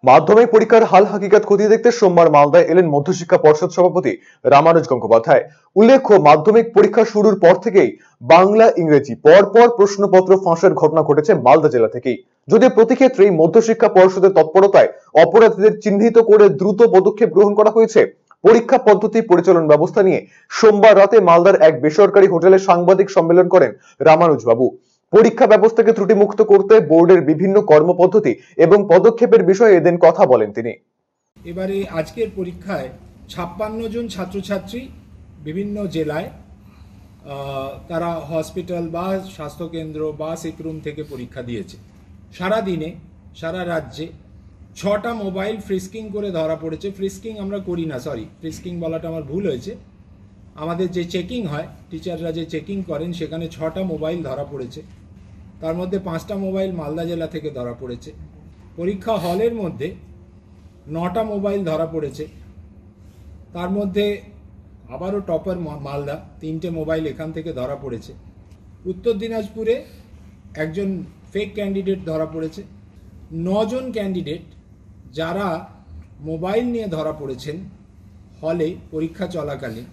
মাধ্যমিক পরীক্ষার হাল হাকিকত খতিয়ে দেখতে সোমবার মালদায় এলেন মধ্যশিক্ষা পর্ষদ সভাপতি রামানুজ গঙ্গোপাধ্যায়। উল্লেখ্য, মাধ্যমিক পরীক্ষা শুরুর পর থেকেই বাংলা ইংরেজি পরপর প্রশ্নপত্র ফাঁসের ঘটনা ঘটেছে মালদা জেলা থেকেই। যদিও প্রতি ক্ষেত্রেই মধ্যশিক্ষা পর্ষদের তৎপরতায় অপরাধীদের চিহ্নিত করে দ্রুত পদক্ষেপ গ্রহণ করা হয়েছে। পরীক্ষা পদ্ধতি পরিচালন ব্যবস্থা নিয়ে সোমবার রাতে মালদার এক বেসরকারি হোটেলে সাংবাদিক সম্মেলন করেন রামানুজ বাবু। পরীক্ষা ব্যবস্থাকে ত্রুটিমুক্ত করতে বোর্ডের বিভিন্ন কর্মপদ্ধতি এবং পদক্ষেপের বিষয়ে এদিন কথা বলেন তিনি। এবারে আজকের পরীক্ষায় 56 জন ছাত্রছাত্রী বিভিন্ন জেলায় তারা হসপিটাল বা স্বাস্থ্যকেন্দ্র বা সিকরুম থেকে পরীক্ষা দিয়েছে। সারা দিনে সারা রাজ্যে 6টা মোবাইল ফ্রিস্কিং করে ধরা পড়েছে। ফ্রিস্কিং আমরা করি না, ফ্রিস্কিং বলাটা আমার ভুল হয়েছে। আমাদের যে চেকিং হয়, টিচাররা যে চেকিং করেন, সেখানে 6টা মোবাইল ধরা পড়েছে। তার মধ্যে 5টা মোবাইল মালদা জেলা থেকে ধরা পড়েছে। পরীক্ষা হলের মধ্যে 9টা মোবাইল ধরা পড়েছে। তার মধ্যে আবারও টপার মালদা, 3টে মোবাইল এখান থেকে ধরা পড়েছে। উত্তর দিনাজপুরে একজন ফেক ক্যান্ডিডেট ধরা পড়েছে। 9 জন ক্যান্ডিডেট যারা মোবাইল নিয়ে ধরা পড়েছেন হলে পরীক্ষা চলাকালীন,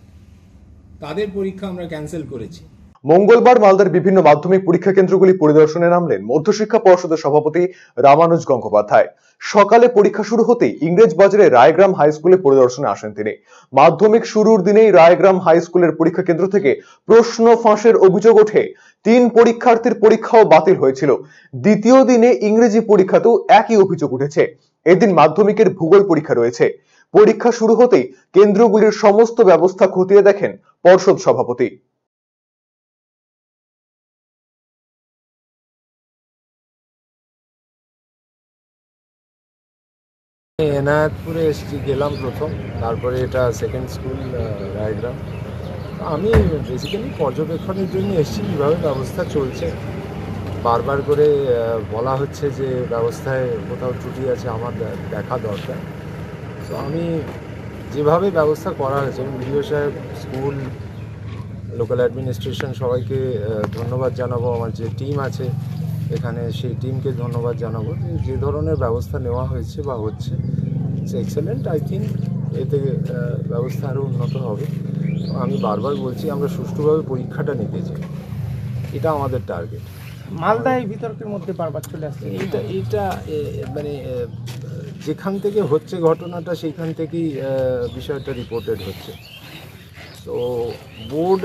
তাদের পরীক্ষা আমরা ক্যান্সেল করেছি। মঙ্গলবার মালদার বিভিন্ন মাধ্যমিক পরীক্ষা কেন্দ্রগুলি পরিদর্শনে নামলেন মধ্যশিক্ষা পর্ষদের সভাপতি রামানুজ গঙ্গোপাধ্যায়। সকালে পরীক্ষা শুরু হতেই ইংরেজবাজারে রায়গ্রাম হাই স্কুলে পরিদর্শনে আসেন তিনি। মাধ্যমিক শুরুর দিনেই রায়গ্রাম হাই স্কুলের পরীক্ষা কেন্দ্র থেকে প্রশ্ন ফাঁসের অভিযোগ ওঠে। 3 পরীক্ষার্থীর পরীক্ষাও বাতিল হয়েছিল। দ্বিতীয় দিনে ইংরেজি পরীক্ষাতেও একই অভিযোগ উঠেছে। এদিন মাধ্যমিকের ভূগোল পরীক্ষা রয়েছে। পরীক্ষা শুরু হতেই কেন্দ্রগুলির সমস্ত ব্যবস্থা খতিয়ে দেখেন পর্ষদ সভাপতি। এনায়তপুরে এসেছি, গেলাম প্রথম, তারপরে এটা সেকেন্ড স্কুল রায়গ্রাম। আমি বেসিক্যালি পর্যবেক্ষণের জন্য এসেছি কীভাবে ব্যবস্থা চলছে। বারবার করে বলা হচ্ছে যে ব্যবস্থায় কোথাও ত্রুটি আছে, আমার দেখা দরকার। তো আমি যেভাবে ব্যবস্থা করা হয়েছে, বিডিও সাহেব, স্কুল, লোকাল অ্যাডমিনিস্ট্রেশন, সবাইকে ধন্যবাদ জানাবো। আমার যে টিম আছে এখানে, সেই টিমকে ধন্যবাদ জানাবো যে ধরনের ব্যবস্থা নেওয়া হয়েছে বা হচ্ছে, ইটস এক্সেলেন্ট। আই থিঙ্ক এতে ব্যবস্থা আরও উন্নত হবে। আমি বারবার বলছি, আমরা সুষ্ঠুভাবে পরীক্ষাটা নিতে চাই, এটা আমাদের টার্গেট। মালদায় বিতর্কের মধ্যে বারবার চলে আসছে এইটা মানে যেখান থেকে হচ্ছে ঘটনাটা, সেইখান থেকেই বিষয়টা রিপোর্টেড হচ্ছে। তো বোর্ড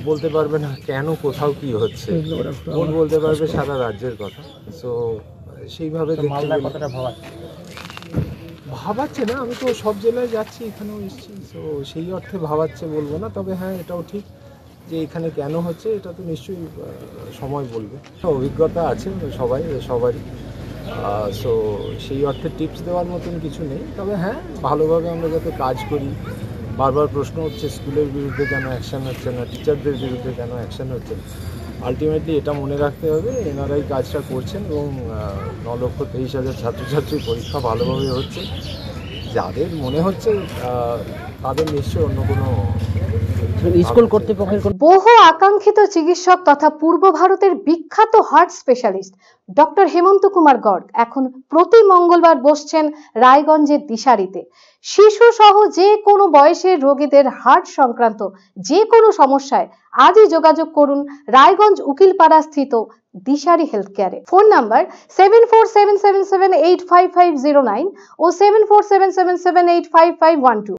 বলতে পারবে না কেন কোথাও কি হচ্ছে, বোর্ড বলতে পারবে সারা রাজ্যের কথা। সো সেইভাবে ভাবাচ্ছে না, আমি তো সব জেলায় যাচ্ছি, এখানেও এসেছি। সো সেই অর্থে ভাবাচ্ছে বলবো না, তবে হ্যাঁ এটাও ঠিক যে এখানে কেন হচ্ছে এটা তো নিশ্চয়ই সময় বলবে। অভিজ্ঞতা আছে সবারই। সো সেই অর্থে টিপস দেওয়ার মতন কিছু নেই, তবে হ্যাঁ ভালোভাবে আমরা যাতে কাজ করি। বারবার প্রশ্ন হচ্ছে স্কুলের বিরুদ্ধে কেন অ্যাকশান হচ্ছে না, টিচারদের বিরুদ্ধে কেন অ্যাকশান হচ্ছে না। আলটিমেটলি এটা মনে রাখতে হবে, এনারাই কাজটা করছেন এবং 9,23,000 ছাত্রছাত্রীর পরীক্ষা ভালোভাবে হচ্ছে। যাদের মনে হচ্ছে তাদের নিশ্চয়ই অন্য কোনো স্কুল কর্তৃপক্ষের বহু আকাঙ্ক্ষিত চিকিৎসক তথা পূর্ব ভারতের বিখ্যাত হার্ট স্পেশালিস্ট ডক্টর হেমন্ত কুমার গর্গ এখন প্রতি মঙ্গলবার বসছেন রায়গঞ্জের দিশারিতে। শিশু সহ যে কোনো বয়সের রোগীদের হার্ট সংক্রান্ত যে কোনো সমস্যায় আজই যোগাযোগ করুন রায়গঞ্জ উকিলপাড়া স্থিত দিশারি হেলথ কেয়ারে। ফোন নাম্বার 7477785509 ও 7477785512।